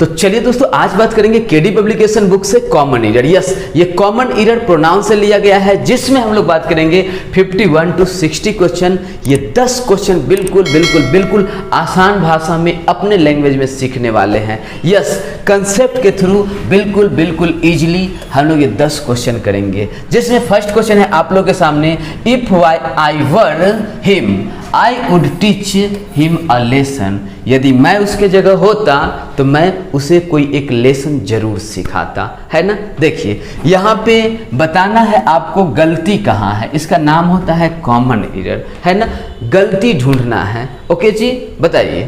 तो चलिए दोस्तों, आज बात करेंगे केडी पब्लिकेशन बुक से कॉमन एरर। यस, ये कॉमन एरर प्रोनाउन से लिया गया है, जिसमें हम लोग बात करेंगे 51 to 60 क्वेश्चन। ये 10 क्वेश्चन बिल्कुल आसान भाषा में अपने लैंग्वेज में सीखने वाले हैं। यस, कंसेप्ट के थ्रू बिल्कुल इजीली हम लोग ये 10 क्वेश्चन करेंगे, जिसमें फर्स्ट क्वेश्चन है आप लोग के सामने, if I were him I would teach him a lesson. यदि मैं उसके जगह होता तो मैं उसे कोई एक लेसन जरूर सिखाता, है ना। देखिए यहाँ पे बताना है आपको गलती कहाँ है, इसका नाम होता है कॉमन एरर, है ना। गलती ढूंढना है। ओके जी, बताइए।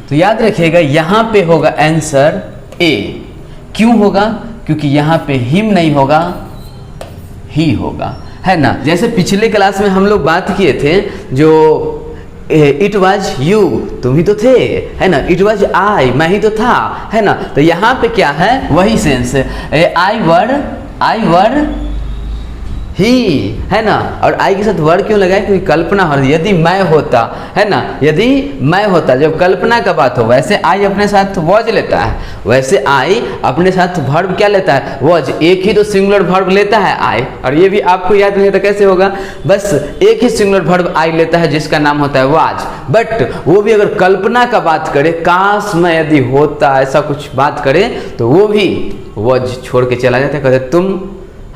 तो याद रखिएगा यहाँ पे होगा आंसर ए। क्यों होगा? क्योंकि यहाँ पे हिम नहीं होगा, ही होगा, है ना। जैसे पिछले क्लास में हम लोग बात किए थे, जो इट वॉज यू, तुम ही तो थे, है ना। इट वॉज आई, मैं ही तो था, है ना। तो यहाँ पे क्या है, वही सेंस है। आई वर ही, है ना। और आई के साथ वर क्यों लगाए? क्योंकि कल्पना हो रही। यदि मैं होता, है ना, यदि मैं होता, जब कल्पना का बात हो, वैसे आई अपने साथ वॉज लेता है, वैसे आई अपने साथ वर्ब क्या लेता है, वॉज। एक ही तो सिंगुलर वर्ब लेता है आई, और ये भी आपको याद नहीं था कैसे होगा। बस एक ही सिंगुलर वर्ब आई लेता है, जिसका नाम होता है वाज। बट वो भी अगर कल्पना का बात करे, काश मैं यदि होता, ऐसा कुछ बात करे, तो वो भी वॉज छोड़ के चला जाता है। कहते तुम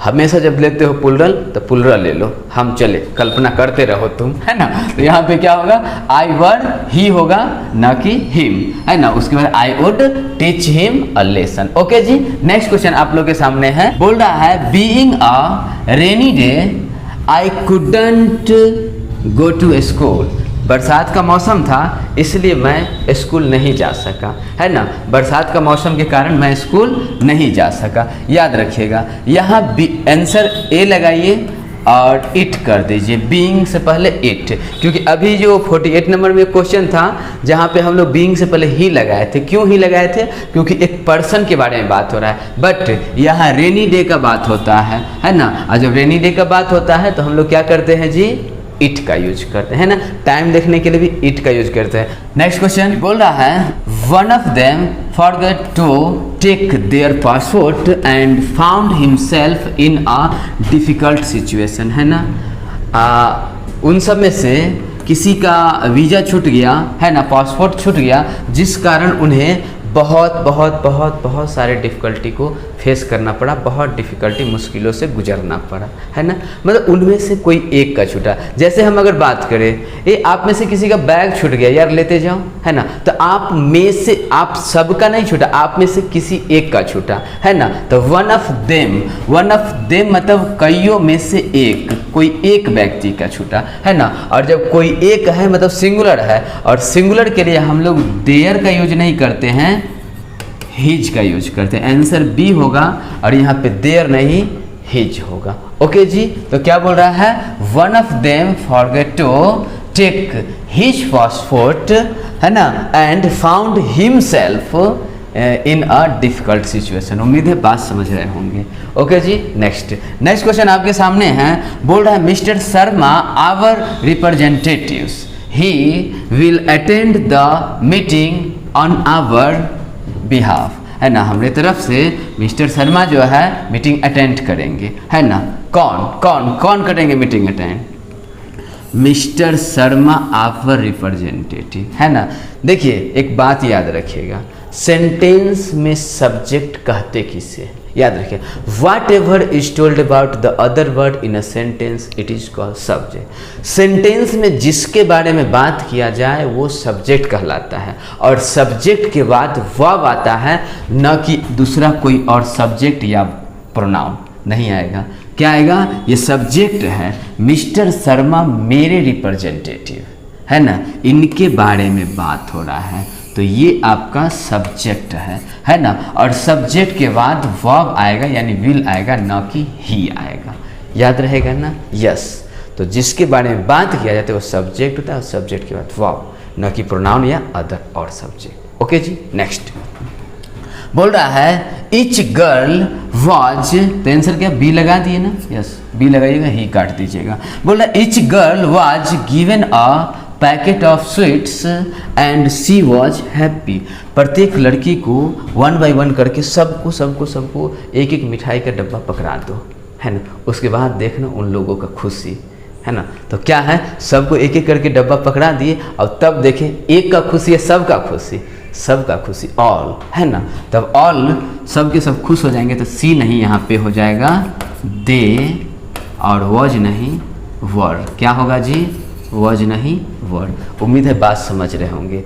हमेशा जब लेते हो प्लुरल तो प्लुरल ले लो, हम चले, कल्पना करते रहो तुम, है ना। तो यहाँ पे क्या होगा, आई वर ही होगा, ना कि हिम, है ना। उसके बाद I would teach him a lesson. Okay ji, next question आप लोग के सामने है। बोल रहा है, being a rainy day I couldn't go to school. बरसात का मौसम था, इसलिए मैं स्कूल नहीं जा सका, है ना। बरसात का मौसम के कारण मैं स्कूल नहीं जा सका। याद रखिएगा, यहाँ आंसर ए लगाइए और इट कर दीजिए, बीइंग से पहले इट, क्योंकि अभी जो 48 नंबर में क्वेश्चन था, जहाँ पे हम लोग बीइंग से पहले ही लगाए थे। क्यों ही लगाए थे? क्योंकि एक पर्सन के बारे में बात हो रहा है। बट यहाँ रेनी डे का बात होता है ना। और जब रेनी डे का बात होता है तो हम लोग क्या करते हैं जी, इट का यूज करते हैं ना। टाइम देखने के लिए भी इट का यूज करते हैं। नेक्स्ट क्वेश्चन बोल रहा है, one of them forget to take their passport and found himself in a difficult situation, है ना। उन सब में से किसी का वीज़ा छूट गया, है ना, पासपोर्ट छूट गया, जिस कारण उन्हें बहुत सारे डिफ़िकल्टी को फेस करना पड़ा, बहुत डिफ़िकल्टी, मुश्किलों से गुजरना पड़ा, है ना। मतलब उनमें से कोई एक का छूटा। जैसे हम अगर बात करें, ये आप में से किसी का बैग छूट गया, यार लेते जाओ, है ना। तो आप में से, आप सबका नहीं छूटा, आप में से किसी एक का छूटा, है ना। तो वन ऑफ देम मतलब कईयों में से एक, कोई एक व्यक्ति का छूटा, है ना। और जब कोई एक है मतलब सिंगुलर है, और सिंगुलर के लिए हम लोग देयर का यूज नहीं करते हैं, हिज का यूज करते हैं। आंसर बी होगा, और यहाँ पे देयर नहीं, हिज होगा। ओके जी, तो क्या बोल रहा है, one of them forget to take his passport, है ना, and found himself in a difficult situation. उम्मीद है बात समझ रहे होंगे। ओके जी, नेक्स्ट क्वेश्चन आपके सामने है। बोल रहा है, mister Sharma our representatives, he will attend the meeting on our behalf, है ना। हमारे तरफ से मिस्टर शर्मा जो है मीटिंग अटेंड करेंगे, है ना। कौन करेंगे meeting attend? Mister Sharma our representative, है ना। देखिए एक बात याद रखिएगा, सेंटेंस में सब्जेक्ट कहते किसे, याद रखिए, whatever is told about the other word in a sentence it is called subject. Sentence में जिसके बारे में बात किया जाए वो सब्जेक्ट कहलाता है, और सब्जेक्ट के बाद वर्ब आता है, न कि दूसरा कोई और सब्जेक्ट या प्रोनाउन नहीं आएगा। क्या आएगा? ये सब्जेक्ट है, मिस्टर शर्मा मेरे रिप्रेजेंटेटिव, है ना, इनके बारे में बात हो रहा है, तो ये आपका सब्जेक्ट है ना। और सब्जेक्ट के बाद वर्ब आएगा, यानी विल आएगा, ना कि ही आएगा। याद रहेगा ना। यस, तो जिसके बारे में बात किया जाता है वो सब्जेक्ट होता है, और सब्जेक्ट के बाद वर्ब, ना कि प्रोनाउन या अदर और सब्जेक्ट। ओके जी, नेक्स्ट बोल रहा है, इच गर्ल वॉज, तो आंसर क्या, बी लगा दिए ना। यस, बी लगाइएगा, ही काट दीजिएगा। बोल रहा है, etch girl was given a packet of sweets and she was happy. प्रत्येक लड़की को 1 बाय 1 करके सबको एक एक मिठाई का डब्बा पकड़ा दो, है ना। उसके बाद देखना उन लोगों का खुशी, है ना। तो क्या है, सबको एक एक करके डब्बा पकड़ा दिए और तब देखें एक का खुशी है सबका खुशी, ऑल, है ना। तब ऑल सबके सब खुश हो जाएंगे, तो सी नहीं यहाँ पे हो जाएगा दे, और वॉज नहीं वर। क्या होगा जी, वॉज नहीं वर। उम्मीद है बात समझ रहे होंगे।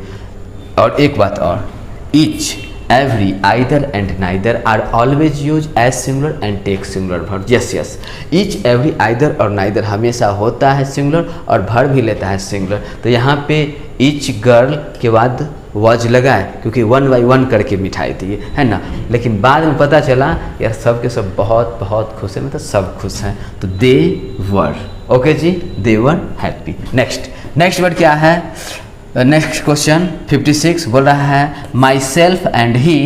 और एक बात और, each, every, either and neither are always use as singular and take singular verb. Yes, each, every, either और नाइदर हमेशा होता है सिंगुलर और वर्ब भी लेता है सिंगुलर। तो यहाँ पे ईच गर्ल के बाद वॉज लगा है क्योंकि 1 बाय 1 करके मिठाई दी है ना। लेकिन बाद में पता चला यार सब के सब बहुत खुश है, मतलब सब खुश हैं, तो दे वर। ओके जी, they were happy. Next word क्या है, नेक्स्ट क्वेश्चन 56 बोल रहा है myself and he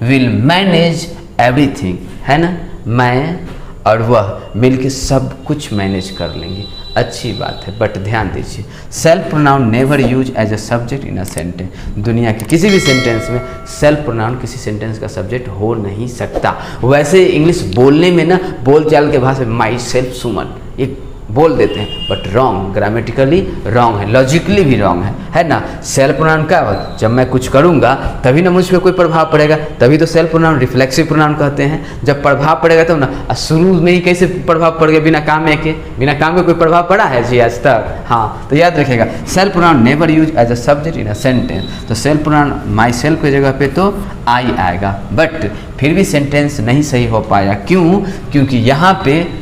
will manage everything, है ना। मैं और वह मिलके सब कुछ मैनेज कर लेंगे, अच्छी बात है। बट ध्यान दीजिए, self pronoun never use as a subject in a sentence. दुनिया के किसी भी सेंटेंस में सेल्फ प्रोनाउन किसी सेंटेंस का सब्जेक्ट हो नहीं सकता। वैसे इंग्लिश बोलने में ना, बोल चाल के भाषा में माई सेल्फ सुमन एक बोल देते हैं, बट रॉन्ग, ग्रामेटिकली रॉन्ग है, लॉजिकली भी रॉन्ग है ना। सेल्फ प्रोनाउन क्या हो, जब मैं कुछ करूँगा तभी ना मुझ पर कोई प्रभाव पड़ेगा, तभी तो सेल्फ प्रोनाउन रिफ्लेक्सिव प्रोनाउन कहते हैं। जब प्रभाव पड़ेगा तब ना, शुरू में ही कैसे प्रभाव पड़ गया, बिना काम के कोई प्रभाव पड़ा है जी आज तक? हाँ, तो याद रखिएगा self pronoun never use as a subject in a sentence. तो सेल्फ प्रोनाउन माई सेल्फ की जगह पे तो आई आएगा, बट फिर भी सेंटेंस नहीं सही हो पाया। क्यों? क्योंकि यहाँ पे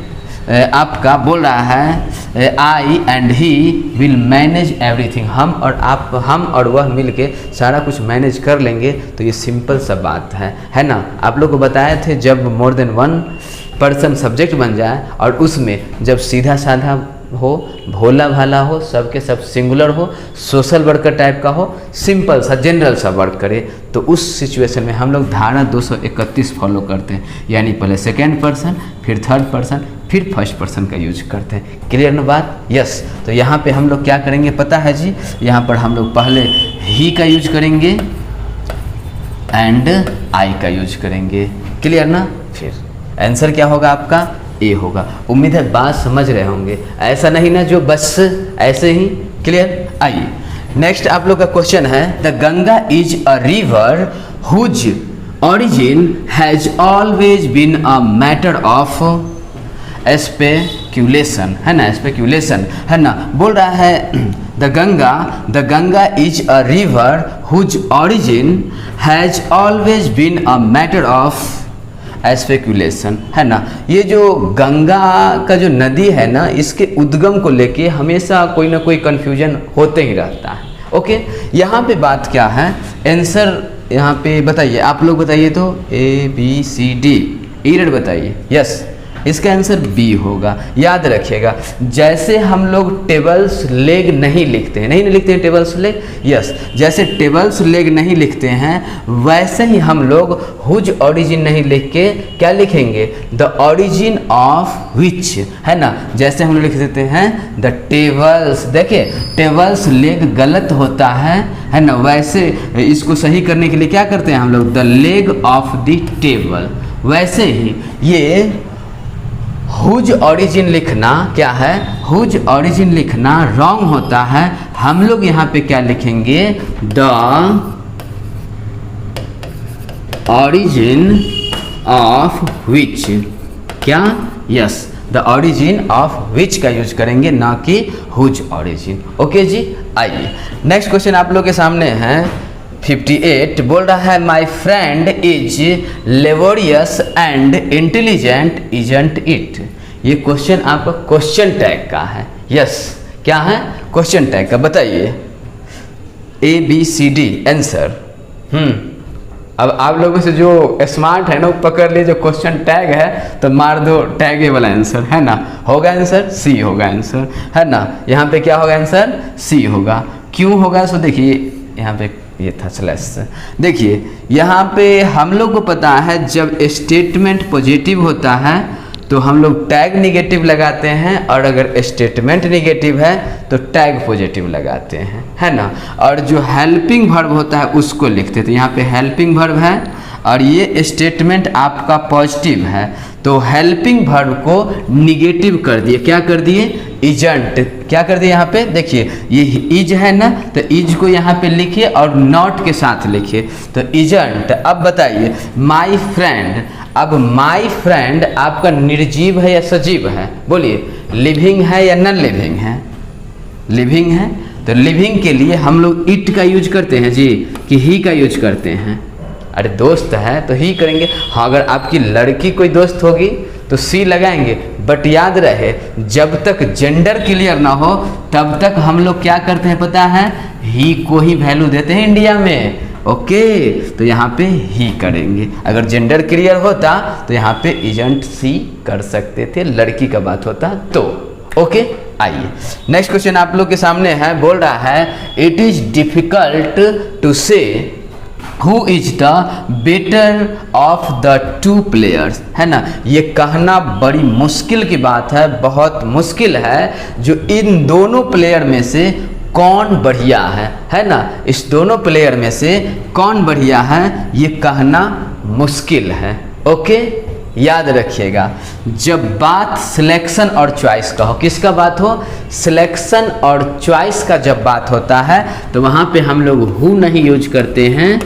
आपका बोल रहा है I and he will manage everything, हम और वह मिलके सारा कुछ मैनेज कर लेंगे। तो ये सिंपल सा बात है ना। आप लोग को बताए थे जब मोर देन 1 पर्सन सब्जेक्ट बन जाए और उसमें जब सीधा साधा हो, भोला भाला हो, सबके सब सिंगुलर हो, सोशल वर्कर टाइप का हो, सिंपल सा जनरल सा वर्क करे, तो उस सिचुएशन में हम लोग धारा 231 फॉलो करते हैं, यानी पहले सेकेंड पर्सन, फिर थर्ड पर्सन, फिर फर्स्ट पर्सन का यूज करते हैं। क्लियर ना बात? यस। तो यहाँ पे हम लोग क्या करेंगे पता है जी, यहाँ पर हम लोग पहले ही का यूज करेंगे एंड आई का यूज करेंगे। क्लियर ना? फिर आंसर क्या होगा आपका? ए होगा। उम्मीद है बात समझ रहे होंगे, ऐसा नहीं ना जो बस ऐसे ही। क्लियर? आइए नेक्स्ट आप लोग का क्वेश्चन है, the Ganga is a river whose origin has always been a matter of speculation, है ना, speculation, है ना। बोल रहा है the Ganga is a river whose origin has always been a matter of speculation, है ना। ये जो गंगा का जो नदी है ना, इसके उद्गम को लेके हमेशा कोई ना कोई कन्फ्यूजन होते ही रहता है। ओके, यहाँ पे बात क्या है, आंसर यहाँ पे बताइए, आप लोग बताइए तो ABCD ईरेड बताइए। यस, इसका आंसर बी होगा। याद रखिएगा, जैसे हम लोग टेबल्स लेग नहीं लिखते हैं टेबल्स लेग, यस, जैसे टेबल्स लेग नहीं लिखते हैं वैसे ही हम लोग हुज ओरिजिन नहीं लिख के क्या लिखेंगे, द ओरिजिन ऑफ विच, है ना। जैसे हम लोग लिख देते हैं द टेबल्स, देखिए टेबल्स लेग गलत होता है ना। वैसे इसको सही करने के लिए क्या करते हैं हम लोग, the leg of the table. वैसे ही ये हुज ओरिजिन लिखना क्या है, हुज ओरिजिन लिखना रॉन्ग होता है। हम लोग यहाँ पे क्या लिखेंगे, द ओरिजिन ऑफ विच, क्या, yes, the origin of which का यूज करेंगे, ना कि हुज ओरिजिन। ओके जी, आइए नेक्स्ट क्वेश्चन आप लोग के सामने है 58। बोल रहा है my friend is laborious and intelligent isn't it. ये क्वेश्चन आपका क्वेश्चन टैग का है। यस, क्या है, क्वेश्चन टैग का। बताइए ABCD आंसर। अब आप लोगों से जो स्मार्ट है ना वो पकड़ लिए, जो क्वेश्चन टैग है तो मार दो टैग वाला आंसर, है ना। होगा आंसर सी होगा आंसर, है ना। यहाँ पे क्या होगा आंसर, सी होगा। क्यों होगा, सो देखिए यहाँ पे ये था स्लैश। देखिए यहाँ पे हम लोग को पता है जब स्टेटमेंट पॉजिटिव होता है तो हम लोग टैग निगेटिव लगाते हैं, और अगर स्टेटमेंट निगेटिव है तो टैग पॉजिटिव लगाते हैं, है ना। और जो हेल्पिंग वर्ब होता है उसको लिखते हैं, तो यहाँ पे हेल्पिंग वर्ब है और ये स्टेटमेंट आपका पॉजिटिव है, तो हेल्पिंग वर्ब को निगेटिव कर दिए, क्या कर दिए, इजंट, क्या कर दिए यहाँ पे देखिए, ये इज है ना, तो इज को यहाँ पे लिखिए और नॉट के साथ लिखिए, तो इजंट। अब बताइए माई फ्रेंड, अब माई फ्रेंड आपका निर्जीव है या सजीव है, बोलिए, लिविंग है या नॉन लिविंग है, लिविंग है, तो लिविंग के लिए हम लोग इट का यूज करते हैं जी कि ही का यूज करते हैं, अरे दोस्त है तो ही करेंगे। हाँ, अगर आपकी लड़की कोई दोस्त होगी तो सी लगाएंगे, बट याद रहे जब तक जेंडर क्लियर ना हो तब तक हम लोग क्या करते हैं पता है, ही को ही वैल्यू देते हैं इंडिया में, ओके। तो यहाँ पे ही करेंगे, अगर जेंडर क्लियर होता तो यहाँ पे इजंट सी कर सकते थे, लड़की का बात होता तो, ओके। आइए नेक्स्ट क्वेश्चन आप लोग के सामने है, बोल रहा है इट इज डिफिकल्ट टू से Who is the better of the two players, है ना। ये कहना बड़ी मुश्किल की बात है, बहुत मुश्किल है, जो इन दोनों प्लेयर में से कौन बढ़िया है ना, इस दोनों प्लेयर में से कौन बढ़िया है ये कहना मुश्किल है, ओके। याद रखिएगा जब बात सिलेक्शन और चॉइस का हो, किसका बात हो, सिलेक्शन और चॉइस का जब बात होता है तो वहाँ पे हम लोग हु नहीं यूज करते हैं,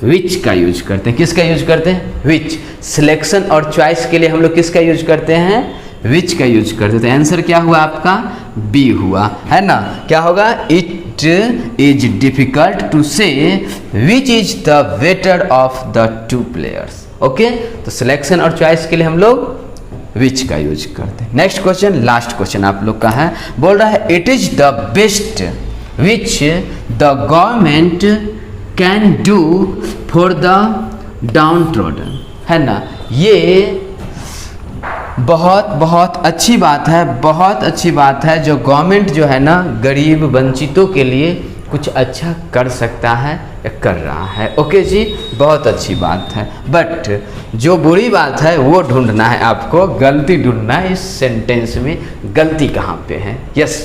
विच का यूज करते हैं, किसका यूज करते हैं, विच। सिलेक्शन और चॉइस के लिए हम लोग किसका यूज करते हैं, विच का यूज करते हैं, तो आंसर क्या हुआ आपका, बी हुआ, है ना। क्या होगा, इट इज डिफिकल्ट टू से which is the better of the two players, okay. तो सिलेक्शन और चॉइस के लिए हम लोग विच का यूज करते हैं। नेक्स्ट क्वेश्चन, लास्ट क्वेश्चन आप लोग का है, बोल रहा है it is the best which the government can do for the down trodden, है ना। ये बहुत अच्छी बात है, बहुत अच्छी बात है, जो गवर्नमेंट जो है ना गरीब वंचितों के लिए कुछ अच्छा कर सकता है या कर रहा है, ओके जी, बहुत अच्छी बात है। बट जो बुरी बात है वो ढूंढना है आपको, गलती ढूंढना है, इस सेंटेंस में गलती कहाँ पे है, यस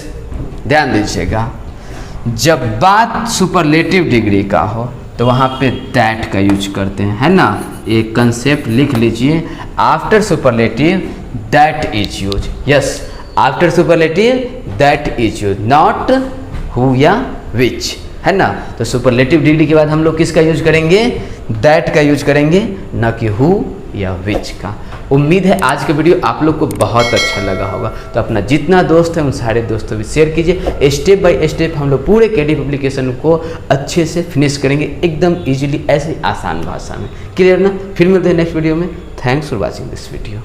ध्यान दीजिएगा। जब बात सुपरलेटिव डिग्री का हो तो वहाँ पे दैट का यूज करते हैं, है ना। एक कंसेप्ट लिख लीजिए, after superlative that is use, yes after superlative that is use, not who या विच, है ना। तो सुपरलेटिव डिग्री के बाद हम लोग किसका यूज करेंगे, दैट का यूज करेंगे, न कि हु या विच का। उम्मीद है आज का वीडियो आप लोग को बहुत अच्छा लगा होगा, तो अपना जितना दोस्त है उन सारे दोस्तों भी शेयर कीजिए। स्टेप बाय स्टेप हम लोग पूरे केडी पब्लिकेशन को अच्छे से फिनिश करेंगे, एकदम इजीली, ऐसे आसान भाषा में, क्लियर ना। फिर मिलते हैं नेक्स्ट वीडियो में, thanks for watching this video.